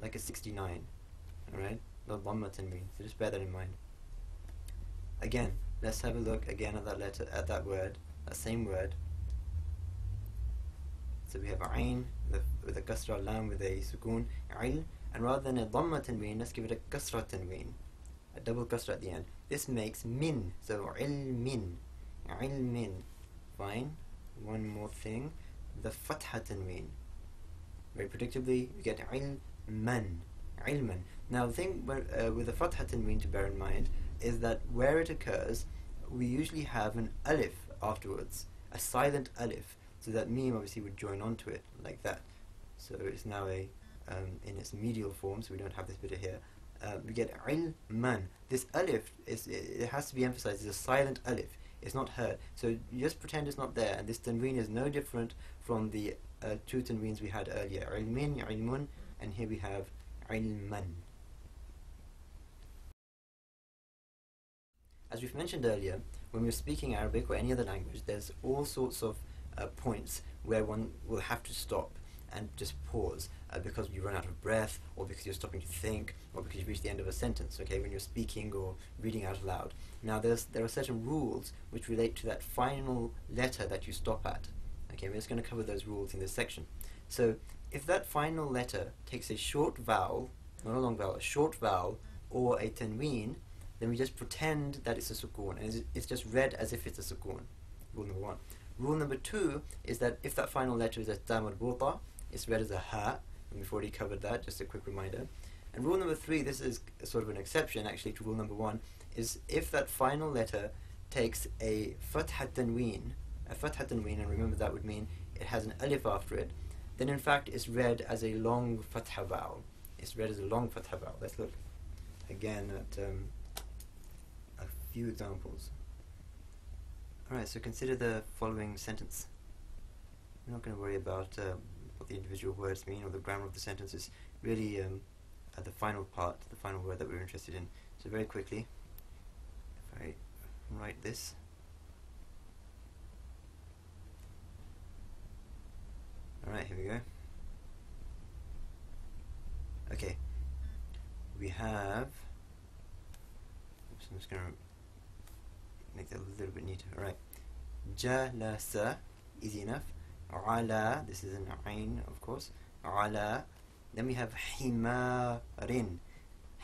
like a 69. Alright? The Dhamma tanween. So just bear that in mind. Again, let's have a look again at that letter, at that word, that same word. So we have Ain with a kasra, lam with a sukoon, il, and rather than a Dhamma tanween, let's give it a kasra tanween, a double kasra at the end. This makes min, so ilmin, ilmin. Fine. One more thing, the fatha tanween. Very predictably, you get ilman, ilman. Now the thing with the fatha tanween to bear in mind is that where it occurs, we usually have an alif afterwards, a silent alif, so that meme obviously would join onto it like that. So it's now a in its medial form, so we don't have this bit here. We get ilman. This alif it has to be emphasized. It's a silent alif. It's not heard. So you just pretend it's not there, and this tanween is no different from the two tanweens we had earlier. Ilmin, ilmun, and here we have ilman. As we've mentioned earlier, when we're speaking Arabic or any other language, there's all sorts of points where one will have to stop and just pause because you run out of breath, or because you're stopping to think, or because you've reached the end of a sentence, okay, when you're speaking or reading out loud. Now there are certain rules which relate to that final letter that you stop at. Okay, we're just going to cover those rules in this section. So if that final letter takes a short vowel, not a long vowel, a short vowel, or a tanween, then we just pretend that it's a sukoon, and it's just read as if it's a sukoon. Rule number one. Rule number two is that if that final letter is a ta marbuta, it's read as a ha, and we've already covered that, just a quick reminder. And rule number three, this is sort of an exception actually to rule number one, is if that final letter takes a fatha tanween, and remember that would mean it has an alif after it, then in fact it's read as a long fatha vowel. It's read as a long fatha vowel. Let's look again at a few examples. Alright, so consider the following sentence. We're not going to worry about what the individual words mean or the grammar of the sentence. It's really the final part, the final word that we're interested in. So very quickly, if I write this. Alright, here we go. Okay. We have... Oops, I'm just going to make that a little bit neater. Alright. Jalasa, easy enough. Ala, this is an ain, of course. Ala. Then we have himarin.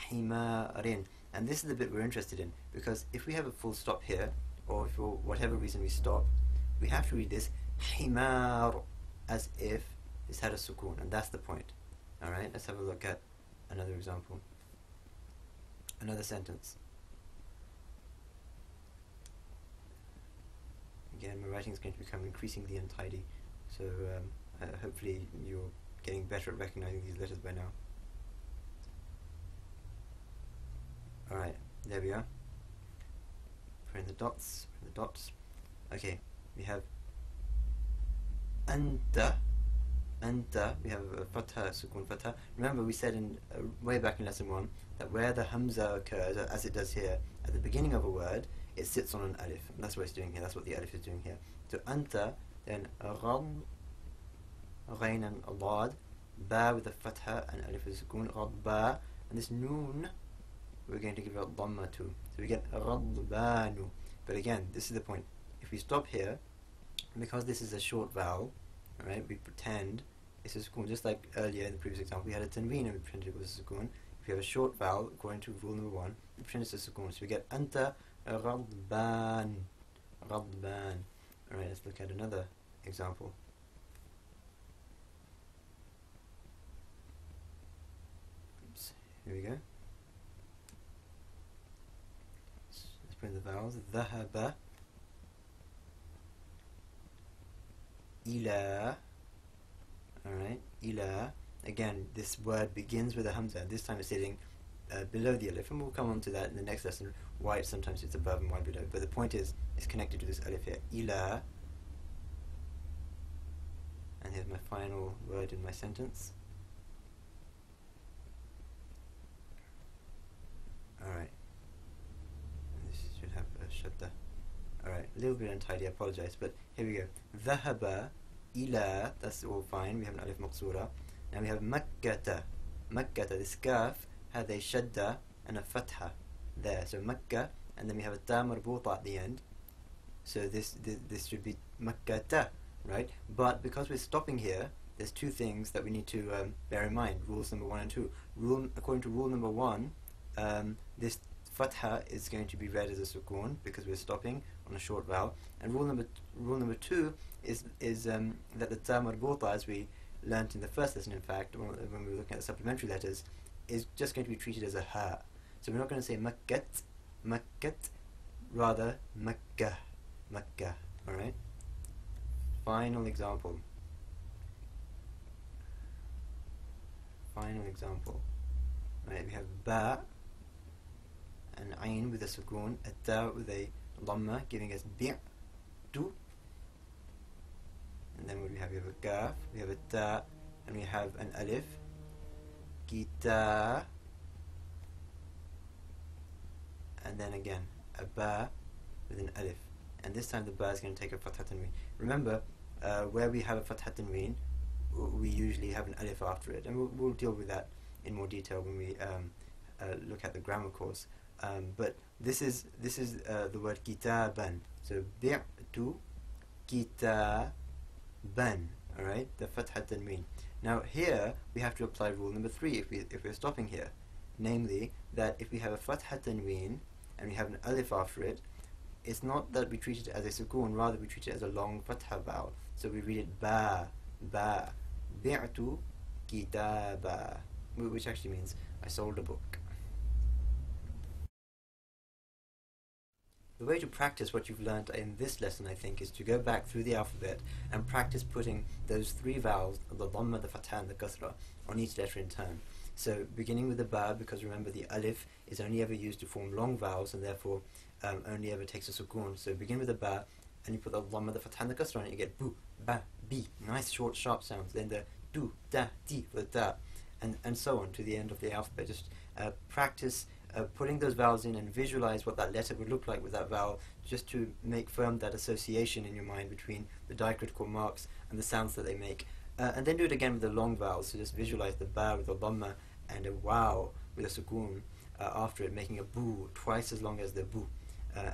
Himarin. And this is the bit we're interested in, because if we have a full stop here, or for whatever reason we stop, we have to read this himar as if this had a sukoon, and that's the point. Alright, let's have a look at another example. Another sentence. Again, my writing is going to become increasingly untidy, so hopefully you're getting better at recognizing these letters by now. Alright, there we are. Put in the dots, Okay, we have anta, we have a fatha, sukun fatha. Remember we said in way back in lesson 1 that where the hamza occurs, as it does here, at the beginning of a word, it sits on an alif. And that's what it's doing here, that's what the alif is doing here. So anta, then ghad, ghain and dad, ba with a fatha and alif with sukun, ghadba, and this noon we're going to give it a dhamma to. So we get ghadbanu. But again, this is the point. If we stop here, because this is a short vowel, alright, we pretend it's a sukoon, just like earlier in the previous example we had a tanween and we pretended it was a sukoon. If we have a short vowel, according to rule number 1, we pretend it's a sukoon. So we get anta ghadban. Ghadban. Alright, let's look at another example. Oops, here we go. Let's put in the vowels. Dhahaba. Ila. Alright, ila. Again, this word begins with a hamza. This time it's sitting below the alif, and we'll come on to that in the next lesson, why sometimes it's above and why below. But the point is, it's connected to this alif here. Ila. And here's my final word in my sentence. Alright. This should have a shadda. Alright, a little bit untidy, I apologize, but here we go. Dhahaba ila, that's all fine, we have an alif maqsura. Now we have makkata. Makkah, this kaf had a shadda and a fatha there. So Makkah, and then we have a ta marbuta at the end. So this should be Makkata, right? But because we're stopping here, there's two things that we need to bear in mind. Rules number 1 and 2. According to rule number 1, this fatha is going to be read as a sukoon because we're stopping on a short vowel. And rule number 2 is that the ta marbuta, as we learnt in the first lesson, in fact, when we were looking at the supplementary letters, is just going to be treated as a ha. So we're not going to say makkat, rather makkah, makkah. All right. Final example. Right, we have ba and ayn with a sukoon, a ta with a dhamma, giving us bi'tu. And then what do we have? We have a kaf, we have a ta, and we have an alif. Kita. And then again, a ba with an alif. And this time the ba is going to take a fathat tanween. Remember, where we have a fathat tanween, we usually have an alif after it. And we'll deal with that in more detail when we look at the grammar course. But this is the word kitaban. So bi'tu kitaban. Alright, the fathat tanween. Now here we have to apply rule number 3 if we're stopping here. Namely, that if we have a fathat tanween and we have an alif after it, it's not that we treat it as a sukoon, rather we treat it as a long fatha vowel. So we read it ba, bi'tu kitaba, which actually means I sold a book. The way to practice what you've learnt in this lesson, I think, is to go back through the alphabet and practice putting those 3 vowels, the dhamma, the fatha, and the kasra, on each letter in turn. So beginning with the ba, because remember the alif is only ever used to form long vowels and therefore only ever takes a sukoon. So begin with the ba and you put the dhamma, the fatha, and the kasra on it, you get bu, ba, bi, nice short sharp sounds. Then the du, da, ti for the da, and so on to the end of the alphabet. Just practice putting those vowels in and visualize what that letter would look like with that vowel, just to make firm that association in your mind between the diacritical marks and the sounds that they make. And then do it again with the long vowels. So just visualize the ba with a dhamma and a wow with a sukoon after it, making a boo twice as long as the boo,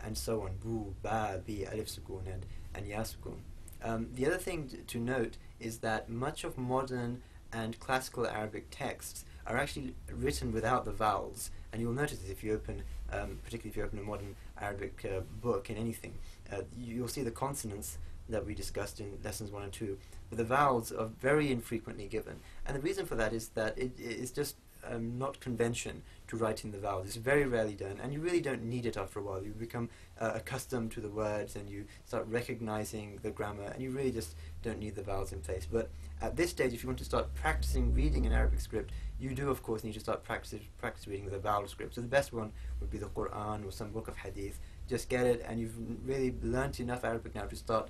and so on. Boo, ba, bi, alif sukoon, and ya sukoon. The other thing to note is that much of modern and classical Arabic texts are actually written without the vowels. And you'll notice if you open, particularly if you open a modern Arabic book in anything, you'll see the consonants that we discussed in lessons 1 and 2, but the vowels are very infrequently given. And the reason for that is that it is just not convention to write in the vowels. It's very rarely done, and you really don't need it after a while. You become accustomed to the words and you start recognizing the grammar, and you really just don't need the vowels in place. But at this stage, if you want to start practicing reading an Arabic script, you do of course need to start practice reading with a vowel script. So the best one would be the Quran or some book of hadith. Just get it, and you've really learnt enough Arabic now to start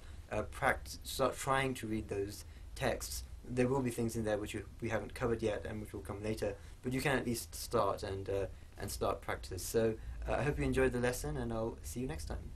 start trying to read those texts. There will be things in there which we haven't covered yet and which will come later, but you can at least start and start practice. So I hope you enjoyed the lesson, and I'll see you next time.